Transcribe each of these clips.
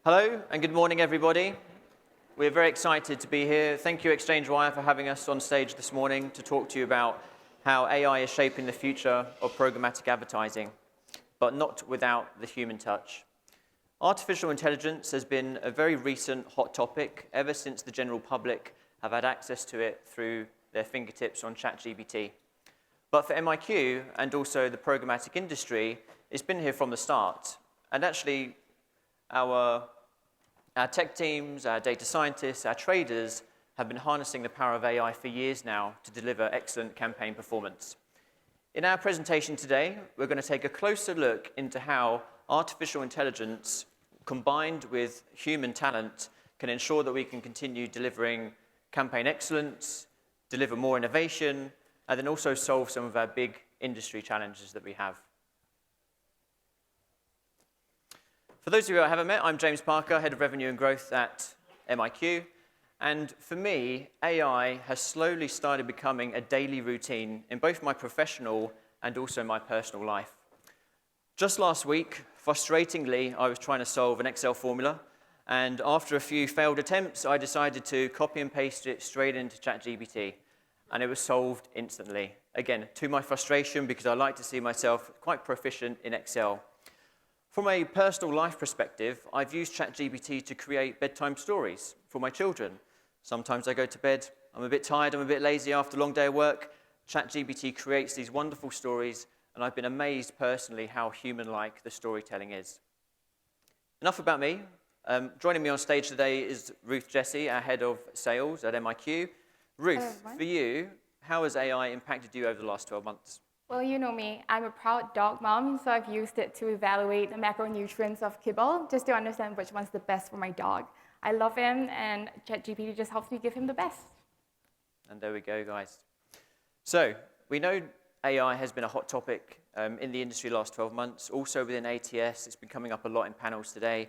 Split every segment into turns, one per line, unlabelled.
Hello and good morning, everybody. We're very excited to be here. Thank you, ExchangeWire, for having us on stage this morning to talk to you about how AI is shaping the future of programmatic advertising, but not without the human touch. Artificial intelligence has been a very recent hot topic ever since the general public have had access to it through their fingertips on ChatGPT. But for MIQ and also the programmatic industry, it's been here from the start. And actually, our tech teams, our data scientists, our traders have been harnessing the power of AI for years now to deliver excellent campaign performance. In our presentation today, we're going to take a closer look into how artificial intelligence combined with human talent can ensure that we can continue delivering campaign excellence, deliver more innovation, and then also solve some of our big industry challenges that we have. For those of you I haven't met, I'm James Parker, Head of Revenue and Growth at MIQ. And for me, AI has slowly started becoming a daily routine in both my professional and also my personal life. Just last week, frustratingly, I was trying to solve an Excel formula. And after a few failed attempts, I decided to copy and paste it straight into ChatGPT. And it was solved instantly. Again, to my frustration, because I like to see myself quite proficient in Excel. From a personal life perspective, I've used ChatGPT to create bedtime stories for my children. Sometimes I go to bed, I'm a bit tired, I'm a bit lazy after a long day of work. ChatGPT creates these wonderful stories, and I've been amazed personally how human-like the storytelling is. Enough about me. Joining me on stage today is Ruth, Jessie, our Head of Sales at MIQ. Ruth, for you, how has AI impacted you over the last 12 months?
Well, you know me, I'm a proud dog mom, so I've used it to evaluate the macronutrients of kibble, just to understand which one's the best for my dog. I love him, and ChatGPT just helps me give him the best.
And there we go, guys. So, we know AI has been a hot topic in the industry the last 12 months. Also within ATS, it's been coming up a lot in panels today.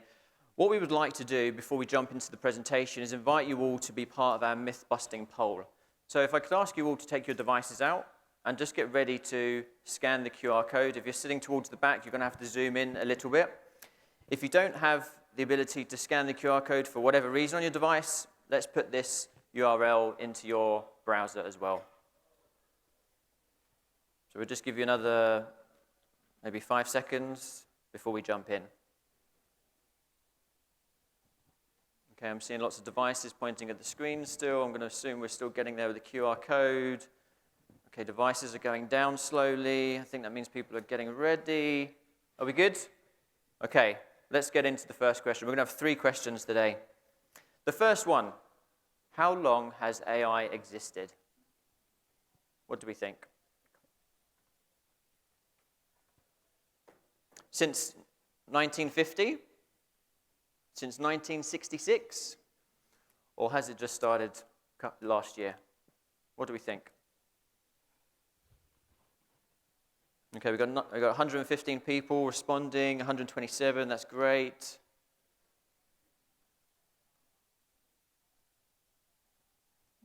What we would like to do before we jump into the presentation is invite you all to be part of our myth-busting poll. So if I could ask you all to take your devices out and just get ready to scan the QR code. If you're sitting towards the back, you're going to have to zoom in a little bit. If you don't have the ability to scan the QR code for whatever reason on your device, let's put this URL into your browser as well. So we'll just give you another maybe 5 seconds before we jump in. Okay, I'm seeing lots of devices pointing at the screen still. I'm going to assume we're still getting there with the QR code. Okay, devices are going down slowly. I think that means people are getting ready. Are we good? Okay, let's get into the first question. We're going to have 3 questions today. The first one, how long has AI existed? What do we think? Since 1950? Since 1966? Or has it just started last year? What do we think? Okay, we've got 115 people responding, 127, that's great.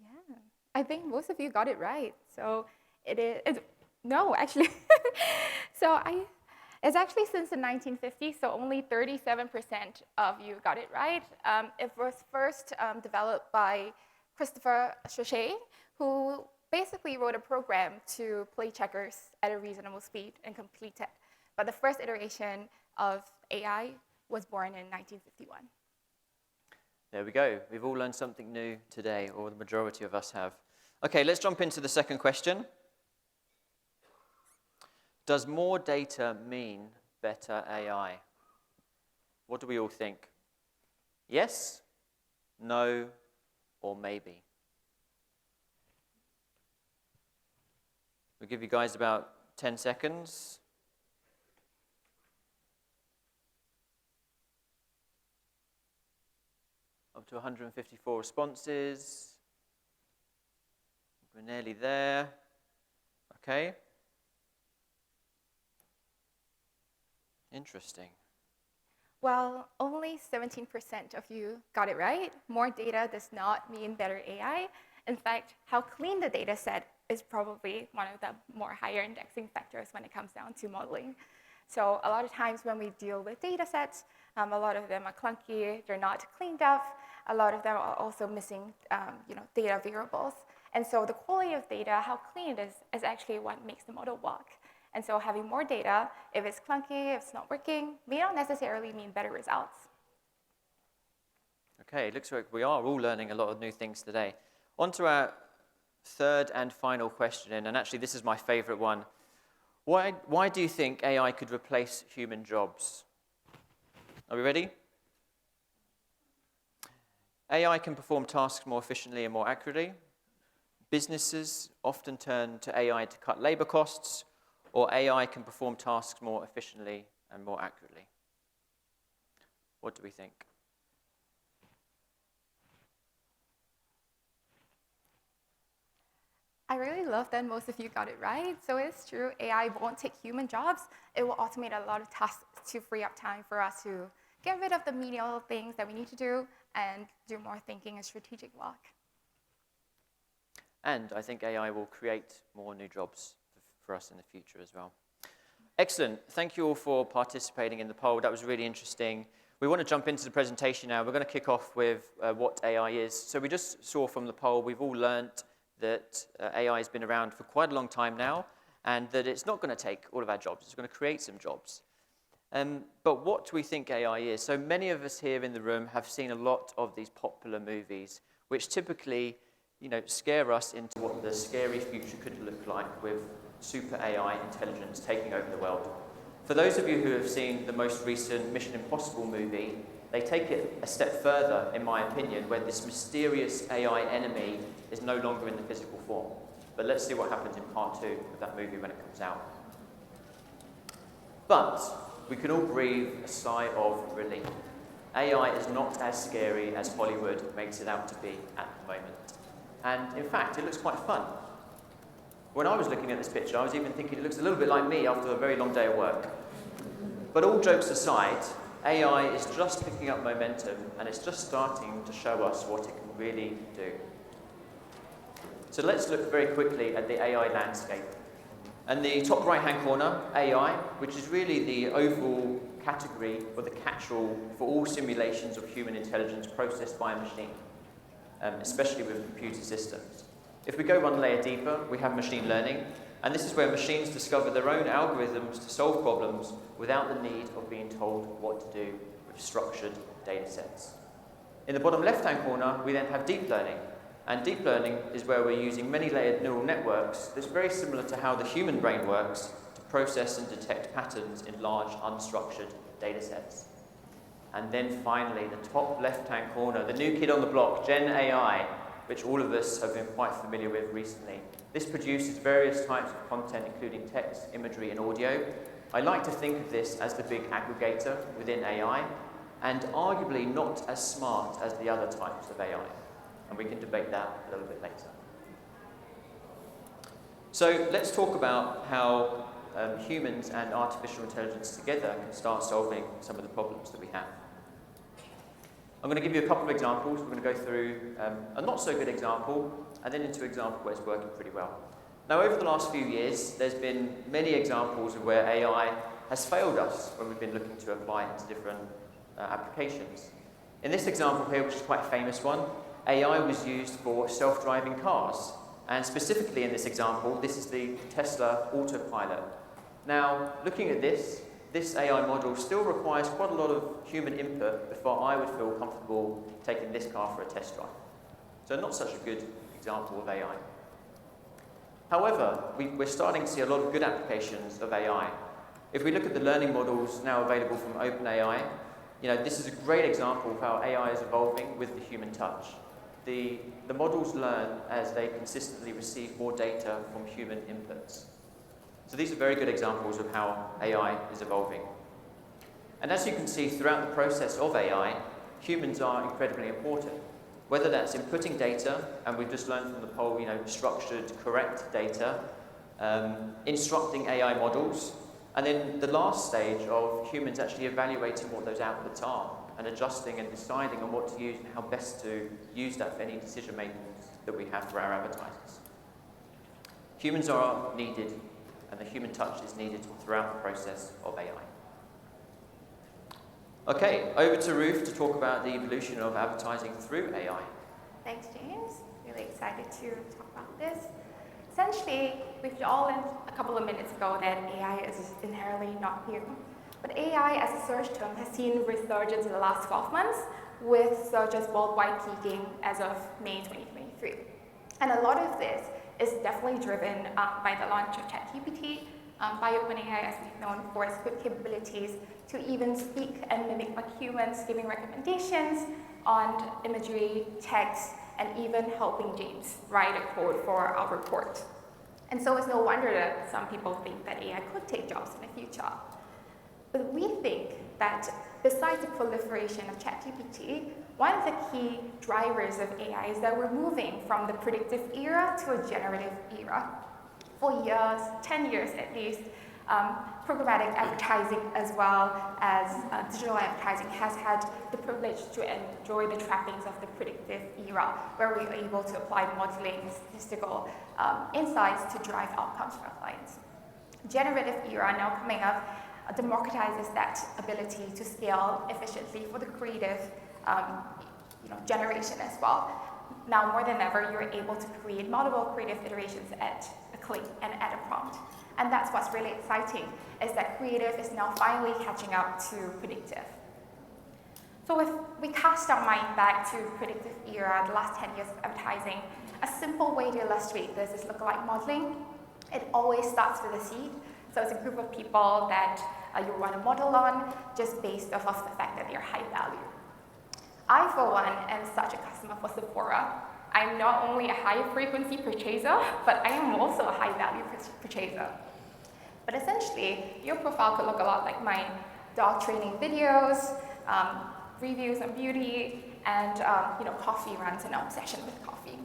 Yeah, I think most of you got it right. So no, actually. It's actually since the 1950s, so only 37% of you got it right. It was first developed by Christopher Shochet, who basically wrote a program to play checkers at a reasonable speed and complete it. But the first iteration of AI was born in 1951.
There we go. We've all learned something new today, or the majority of us have. Okay, let's jump into the second question. Does more data mean better AI? What do we all think? Yes, no, or maybe? We'll give you guys about 10 seconds. Up to 154 responses. We're nearly there. Okay. Interesting.
Well, only 17% of you got it right. More data does not mean better AI. In fact, how clean the data set is probably one of the more higher indexing factors when it comes down to modeling. So a lot of times when we deal with data sets, a lot of them are clunky, they're not cleaned up, a lot of them are also missing data variables. And so the quality of data, how clean it is actually what makes the model work. And so having more data, if it's clunky, if it's not working, may not necessarily mean better results.
Okay, it looks like we are all learning a lot of new things today. On to our third and final question, and actually this is my favorite one. Why do you think AI could replace human jobs? Are we ready? AI can perform tasks more efficiently and more accurately. Businesses often turn to AI to cut labor costs, or AI can perform tasks more efficiently and more accurately. What do we think?
I really love that most of you got it right. So it's true, AI won't take human jobs. It will automate a lot of tasks to free up time for us to get rid of the menial things that we need to do and do more thinking and strategic work.
And I think AI will create more new jobs for us in the future as well. Excellent. Thank you all for participating in the poll. That was really interesting. We want to jump into the presentation now. We're going to kick off with what AI is. So we just saw from the poll, we've all learnt that AI has been around for quite a long time now, and that it's not going to take all of our jobs. It's going to create some jobs. But what do we think AI is? So many of us here in the room have seen a lot of these popular movies, which typically, scare us into what the scary future could look like with super AI intelligence taking over the world. For those of you who have seen the most recent Mission Impossible movie, they take it a step further, in my opinion, where this mysterious AI enemy is no longer in the physical form. But let's see what happens in part 2 of that movie when it comes out. But we can all breathe a sigh of relief. AI is not as scary as Hollywood makes it out to be at the moment. And in fact, it looks quite fun. When I was looking at this picture, I was even thinking it looks a little bit like me after a very long day of work. But all jokes aside, AI is just picking up momentum, and it's just starting to show us what it can really do. So let's look very quickly at the AI landscape. And the top right-hand corner, AI, which is really the overall category or the catch-all for all simulations of human intelligence processed by a machine, especially with computer systems. If we go one layer deeper, we have machine learning, and this is where machines discover their own algorithms to solve problems without the need of being told what to do with structured data sets. In the bottom left-hand corner, we then have deep learning. And deep learning is where we're using many layered neural networks that's very similar to how the human brain works to process and detect patterns in large unstructured data sets. And then finally, the top left-hand corner, the new kid on the block, Gen AI, which all of us have been quite familiar with recently. This produces various types of content, including text, imagery, and audio. I like to think of this as the big aggregator within AI, and arguably not as smart as the other types of AI. And we can debate that a little bit later. So let's talk about how humans and artificial intelligence together can start solving some of the problems that we have. I'm going to give you a couple of examples. We're going to go through a not so good example, and then into an example where it's working pretty well. Now, over the last few years, there's been many examples of where AI has failed us when we've been looking to apply it to different applications. In this example here, which is quite a famous one, AI was used for self-driving cars. And specifically in this example, this is the Tesla autopilot. Now, looking at this AI model still requires quite a lot of human input before I would feel comfortable taking this car for a test drive. So not such a good example of AI. However, we're starting to see a lot of good applications of AI. If we look at the learning models now available from OpenAI, this is a great example of how AI is evolving with the human touch. The models learn as they consistently receive more data from human inputs. So these are very good examples of how AI is evolving. And as you can see throughout the process of AI, humans are incredibly important. Whether that's inputting data, and we've just learned from the poll, structured, correct data, instructing AI models, and then the last stage of humans actually evaluating what those outputs are and adjusting and deciding on what to use and how best to use that for any decision making that we have for our advertisers. Humans are needed and the human touch is needed throughout the process of AI. Okay, over to Ruth to talk about the evolution of advertising through AI.
Thanks, James. Really excited to talk about this. Essentially, we've all learned a couple of minutes ago that AI is inherently not new. But AI as a search term has seen resurgence in the last 12 months, with searches worldwide peaking as of May 2023. And a lot of this is definitely driven by the launch of ChatGPT, by OpenAI, as we've known for its good capabilities to even speak and mimic like humans, giving recommendations on imagery, text, and even helping James write a code for our report. And so it's no wonder that some people think that AI could take jobs in the future. But we think that besides the proliferation of ChatGPT, one of the key drivers of AI is that we're moving from the predictive era to a generative era. For years, 10 years at least, programmatic advertising as well as digital advertising has had the privilege to enjoy the trappings of the predictive era, where we are able to apply modeling and statistical insights to drive outcomes for our clients. Generative era now coming up democratizes that ability to scale efficiently for the creative generation as well. Now more than ever, you're able to create multiple creative iterations at a click and at a prompt. And that's what's really exciting, is that creative is now finally catching up to predictive. So if we cast our mind back to predictive era, the last 10 years of advertising, a simple way to illustrate this is lookalike modeling. It always starts with a seed. So it's a group of people that you run a model on just based off of the fact that they're high value. I, for one, am such a customer for Sephora. I'm not only a high frequency purchaser, but I am also a high value purchaser. But essentially, your profile could look a lot like mine. Dog training videos, reviews on beauty, and coffee runs and obsession with coffee.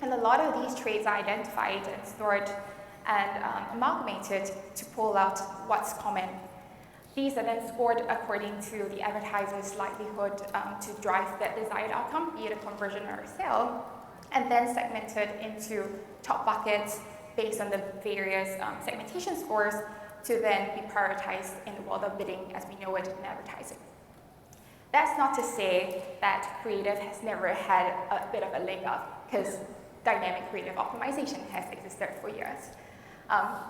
And a lot of these traits are identified and stored and amalgamated to pull out what's common. These are then scored according to the advertiser's likelihood to drive that desired outcome, be it a conversion or a sale, and then segmented into top buckets based on the various segmentation scores to then be prioritized in the world of bidding as we know it in advertising. That's not to say that creative has never had a bit of a leg up, because dynamic creative optimization has existed for years.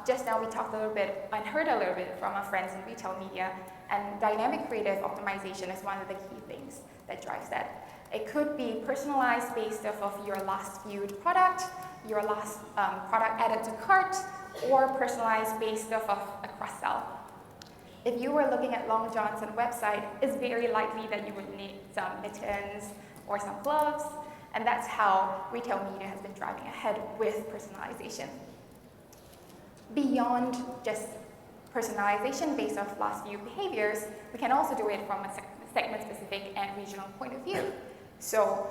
Just now we talked a little bit and heard a little bit from our friends in retail media, and dynamic creative optimization is one of the key things that drives that. It could be personalized based off of your last viewed product, your last product added to cart, or personalized based off of a cross-sell. If you were looking at Long John's website, it's very likely that you would need some mittens or some gloves, and that's how retail media has been driving ahead with personalization. Beyond just personalization based off last view behaviors, we can also do it from a segment-specific and regional point of view. So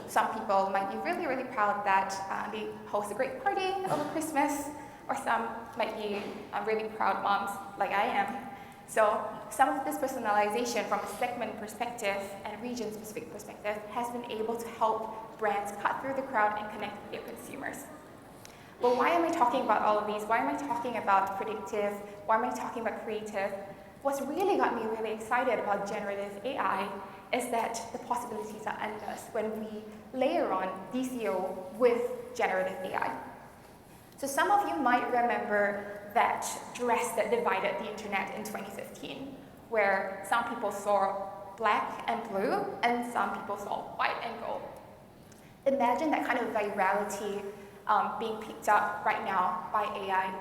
some people might be really, really proud that they host a great party over Christmas, or some might be really proud moms like I am. So some of this personalization from a segment perspective and region-specific perspective has been able to help brands cut through the crowd and connect with their consumers. But why am I talking about all of these? Why am I talking about predictive? Why am I talking about creative? What's really got me really excited about generative AI is that the possibilities are endless when we layer on DCO with generative AI. So some of you might remember that dress that divided the internet in 2015, where some people saw black and blue, and some people saw white and gold. Imagine that kind of virality being picked up right now by AI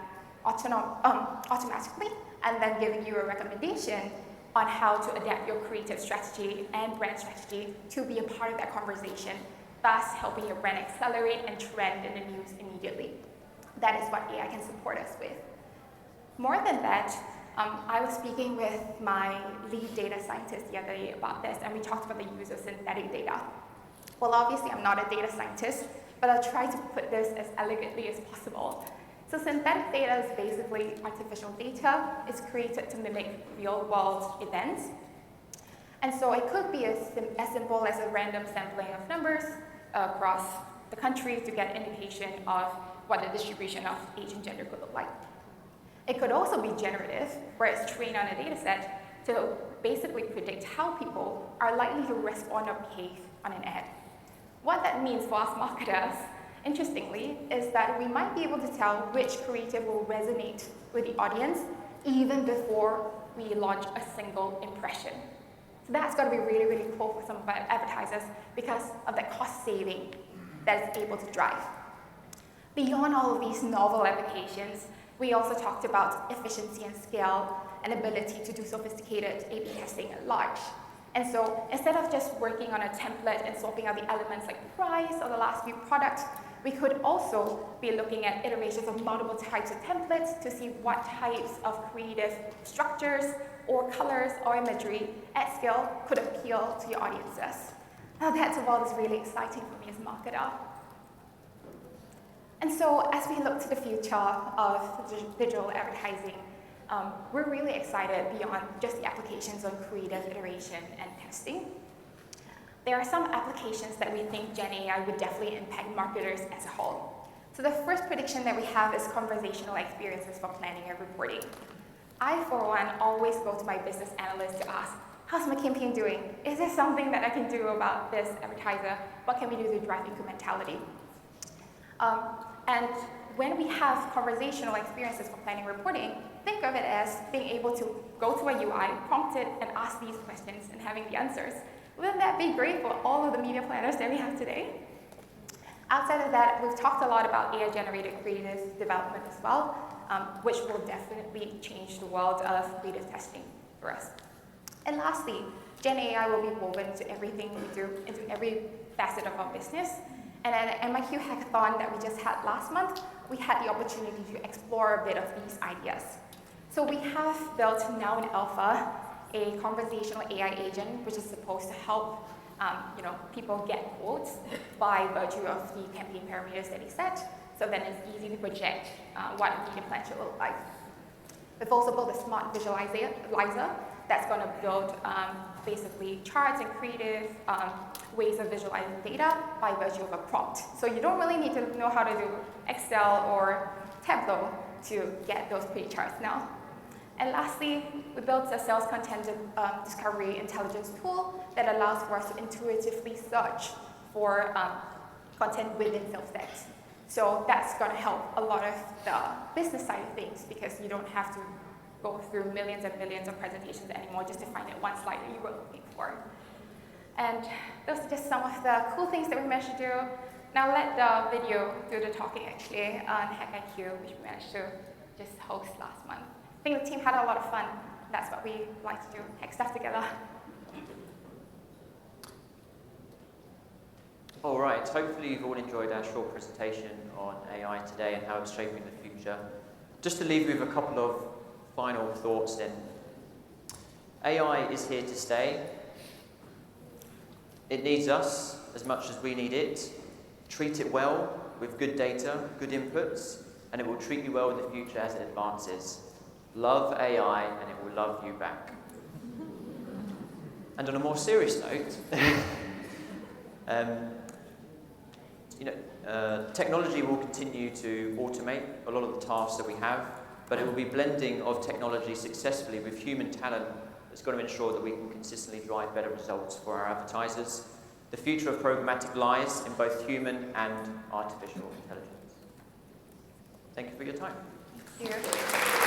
automatically, and then giving you a recommendation on how to adapt your creative strategy and brand strategy to be a part of that conversation, thus helping your brand accelerate and trend in the news immediately. That is what AI can support us with. More than that, I was speaking with my lead data scientist the other day about this, and we talked about the use of synthetic data. Well, obviously, I'm not a data scientist, but I'll try to put this as elegantly as possible. So synthetic data is basically artificial data. It's created to mimic real-world events. And so it could be as simple as a random sampling of numbers across the country to get an indication of what the distribution of age and gender could look like. It could also be generative, where it's trained on a data set to basically predict how people are likely to respond or behave on an ad. What that means for us marketers, interestingly, is that we might be able to tell which creative will resonate with the audience even before we launch a single impression. So that's got to be really, really cool for some of our advertisers because of the cost saving that it's able to drive. Beyond all of these novel applications, we also talked about efficiency and scale and ability to do sophisticated A/B testing at large. And so instead of just working on a template and swapping out the elements like price or the last few products, we could also be looking at iterations of multiple types of templates to see what types of creative structures or colors or imagery at scale could appeal to your audiences. Now that's a world that's really exciting for me as a marketer. And so as we look to the future of digital advertising, we're really excited beyond just the applications on creative iteration and testing. There are some applications that we think Gen AI would definitely impact marketers as a whole. So the first prediction that we have is conversational experiences for planning and reporting. I, for one, always go to my business analyst to ask, how's my campaign doing? Is there something that I can do about this advertiser? What can we do to drive incrementality? And when we have conversational experiences for planning and reporting, think of it as being able to go to a UI, prompt it, and ask these questions and having the answers. Wouldn't that be great for all of the media planners that we have today? Outside of that, we've talked a lot about AI-generated creative development as well, which will definitely change the world of creative testing for us. And lastly, Gen AI will be woven into everything we do, into every facet of our business. And at an MIQ hackathon that we just had last month, we had the opportunity to explore a bit of these ideas. So we have built now in alpha a conversational AI agent, which is supposed to help people get quotes by virtue of the campaign parameters that he set. So then it's easy to project what a media plan should look like. We've also built a smart visualizer that's going to build basically charts and creative ways of visualizing data by virtue of a prompt. So you don't really need to know how to do Excel or Tableau to get those pretty charts now. And lastly, we built a sales content discovery intelligence tool that allows for us to intuitively search for content within sales decks. So that's going to help a lot of the business side of things because you don't have to go through millions and millions of presentations anymore just to find that one slide that you were looking for. And those are just some of the cool things that we managed to do. Now let the video do the talking actually on HackIQ, which we managed to just host last month. I think the team had a lot of fun. That's what we like to do, hack stuff together.
All right, hopefully you've all enjoyed our short presentation on AI today and how it's shaping the future. Just to leave you with a couple of final thoughts then. AI is here to stay. It needs us as much as we need it. Treat it well with good data, good inputs, and it will treat you well in the future as it advances. Love AI and it will love you back. And on a more serious note, technology will continue to automate a lot of the tasks that we have, but it will be blending of technology successfully with human talent that's going to ensure that we can consistently drive better results for our advertisers. The future of programmatic lies in both human and artificial intelligence. Thank you for your time.
Thank you.